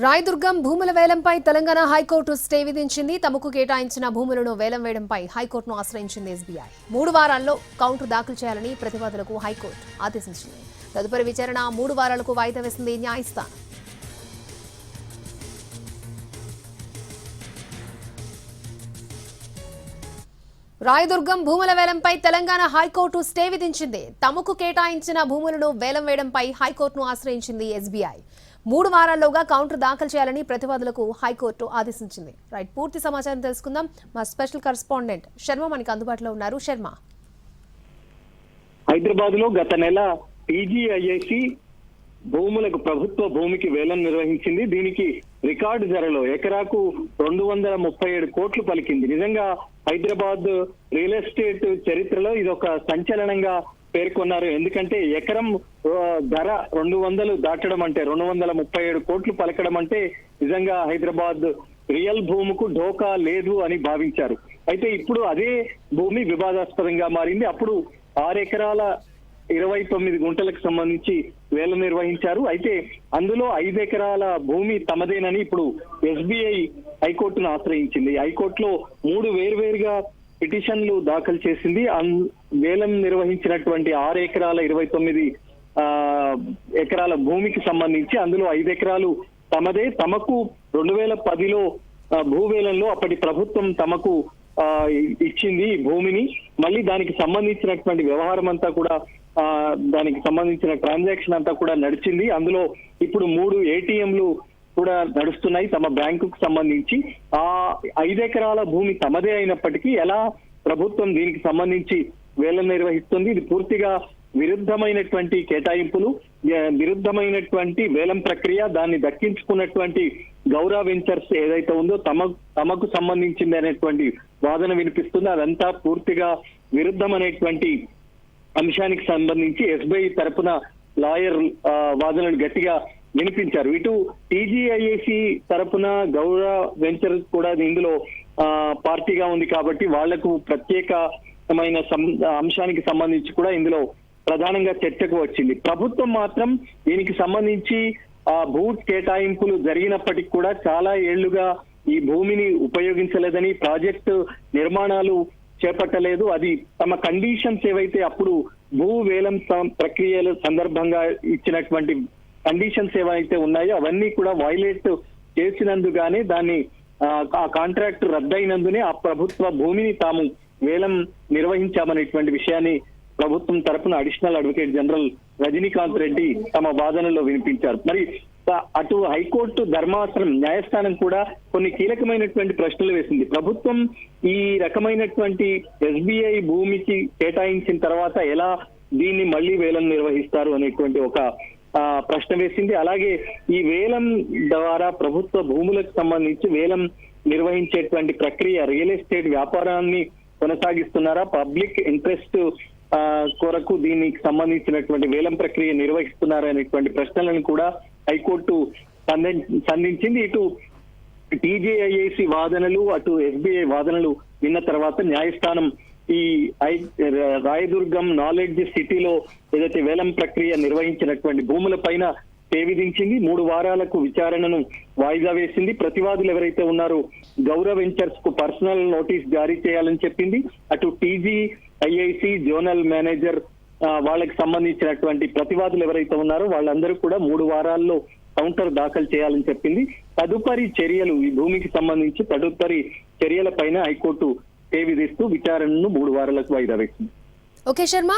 రాయదుర్గం భూముల వేలంపై Telangana high court stay విధించింది. తమకు కేటాయించిన భూములను వేలం వేయడంపై హైకోర్టును ఆశ్రయించింది ఎస్బీఐ. 3 వారాల్లో కౌంటర్ దాఖలు చేయాలని ప్రతివాదులకు హైకోర్టు ఆదేశించింది. తదుపరి విచారణ 3 వారాలకు వాయిదా వేసింది న్యాయస్థానం. రాయదుర్గం భూముల వేలంపై తెలంగాణ హైకోర్టు స్టే విధించింది. తమకు కేటాయించిన భూములను వేలం వేయడంపై హైకోర్టును ఆశ్రయించింది ఎస్బీఐ. 3 వారాల్లోగా కౌంటర్ దాఖలు చేయాలని ప్రతివాదులకు హైకోర్టు ఆదేశించింది. పూర్తి సమాచారం తెలుసుకుందాం. మా స్పెషల్ కరెస్పాండెంట్ శర్మ మనకి అందుబాటులో ఉన్నారు. శర్మ, హైదరాబాద్ లో గత నెల టీజీఐఐసి భూములకు ప్రభుత్వ భూమికి వేలం నిర్వహించింది. దీనికి రికార్డు ధరలో ఎకరాకు 237 కోట్లు పలికింది. నిజంగా హైదరాబాద్ రియల్ ఎస్టేట్ చరిత్రలో ఇది ఒక సంచలనంగా పేర్కొన్నారు. ఎందుకంటే ఎకరం ధర 200 దాటడం అంటే 237 కోట్లు పలకడం అంటే నిజంగా హైదరాబాద్ రియల్ భూమికు ఢోకా లేదు అని భావించారు. అయితే ఇప్పుడు అదే భూమి వివాదాస్పదంగా మారింది. అప్పుడు 6 ఎకరాల 29 గుంటలకు సంబంధించి వేలం నిర్వహించారు. అయితే అందులో 5 ఎకరాల భూమి తమదేనని ఇప్పుడు ఎస్బీఐ హైకోర్టును ఆశ్రయించింది. హైకోర్టులో 3 వేర్వేరుగా పిటిషన్లు దాఖలు చేసింది. వేలం నిర్వహించినటువంటి 6 ఎకరాల 29 ఎకరాల భూమికి సంబంధించి అందులో 5 ఎకరాలు తమదే. తమకు 2010లో భూవేలంలో అప్పటి ప్రభుత్వం తమకు ఇచ్చింది భూమిని. మళ్ళీ దానికి సంబంధించినటువంటి వ్యవహారం అంతా కూడా దానికి సంబంధించిన ట్రాన్సాక్షన్ అంతా కూడా నడిచింది. అందులో ఇప్పుడు 3 ఏటీఎంలు కూడా నడుస్తున్నాయి తమ బ్యాంకుకు సంబంధించి. ఆ 5 ఎకరాల భూమి తమదే అయినప్పటికీ ఎలా ప్రభుత్వం దీనికి సంబంధించి వేలం నిర్వహిస్తుంది? ఇది పూర్తిగా విరుద్ధమైనటువంటి కేటాయింపులు, విరుద్ధమైనటువంటి వేలం ప్రక్రియ. దాన్ని దక్కించుకున్నటువంటి గౌరవ వెంచర్స్ ఏదైతే ఉందో తమకు సంబంధించింది అనేటువంటి వాదన వినిపిస్తుంది. అదంతా పూర్తిగా విరుద్ధం అనేటువంటి అంశానికి సంబంధించి ఎస్బీఐ తరపున లాయర్ వాదనలు గట్టిగా వినిపించారు. ఇటు టీజీఐఏసి తరపున గౌరవ వెంచర్స్ కూడా ఇందులో పార్టీగా ఉంది కాబట్టి వాళ్లకు ప్రత్యేకమైన అంశానికి సంబంధించి కూడా ఇందులో ప్రధానంగా చర్చకు వచ్చింది. ప్రభుత్వం మాత్రం దీనికి సంబంధించి భూ కేటాయింపులు జరిగినప్పటికీ కూడా చాలా ఏళ్లుగా ఈ భూమిని ఉపయోగించలేదని, ప్రాజెక్టు నిర్మాణాలు చేపట్టలేదు. అది తమ కండిషన్స్ ఏవైతే అప్పుడు భూ వేలం ప్రక్రియల సందర్భంగా ఇచ్చినటువంటి కండిషన్స్ ఏవైతే ఉన్నాయో అవన్నీ కూడా వైలేట్ చేసినందుగానే దాన్ని ఆ కాంట్రాక్ట్ రద్దయినందునే ఆ ప్రభుత్వ భూమిని తాము వేలం నిర్వహించామనేటువంటి విషయాన్ని ప్రభుత్వం తరపున additional advocate general Rajinikanth Reddy తమ వాదనలో వినిపించారు. మరి అటు హైకోర్టు ధర్మాసనం న్యాయస్థానం కూడా కొన్ని కీలకమైనటువంటి ప్రశ్నలు వేసింది. ప్రభుత్వం ఈ రకమైనటువంటి ఎస్బీఐ భూమికి కేటాయించిన తర్వాత ఎలా దీన్ని మళ్లీ వేలం నిర్వహిస్తారు అనేటువంటి ఒక ప్రశ్న వేసింది. అలాగే ఈ వేలం ద్వారా ప్రభుత్వ భూములకు సంబంధించి వేలం నిర్వహించేటువంటి ప్రక్రియ రియల్ ఎస్టేట్ వ్యాపారాన్ని కొనసాగిస్తున్నారా, పబ్లిక్ ఇంట్రెస్ట్ కొరకు దీనికి సంబంధించినటువంటి వేలం ప్రక్రియ నిర్వహిస్తున్నారా అనేటువంటి ప్రశ్నలను కూడా హైకోర్టు సంధించింది. ఇటు టీజేఐఏసి వాదనలు అటు ఎస్బీఐ వాదనలు విన్న తర్వాత న్యాయస్థానం ఈ రాయదుర్గం నాలెడ్జ్ సిటీలో ఏదైతే వేలం ప్రక్రియ నిర్వహించినటువంటి భూముల పైన స్టే విధించింది. 3 వారాలకు విచారణను వాయిదా వేసింది. ప్రతివాదులు ఎవరైతే ఉన్నారో గౌరవ వెంచర్స్ కు పర్సనల్ నోటీస్ జారీ చేయాలని చెప్పింది. అటు టీజీఐఐసి జోనల్ మేనేజర్ వాళ్ళకి సంబంధించినటువంటి ప్రతివాదులు ఎవరైతే ఉన్నారో వాళ్ళందరూ కూడా 3 వారాల్లో కౌంటర్ దాఖలు చేయాలని చెప్పింది. తదుపరి చర్యలు ఈ భూమికి సంబంధించి తదుపరి చర్యల పైన హైకోర్టు స్టే విధిస్తూ విచారణను 3 వారాలకు వాయిదా వేసింది. ఓకే శర్మ.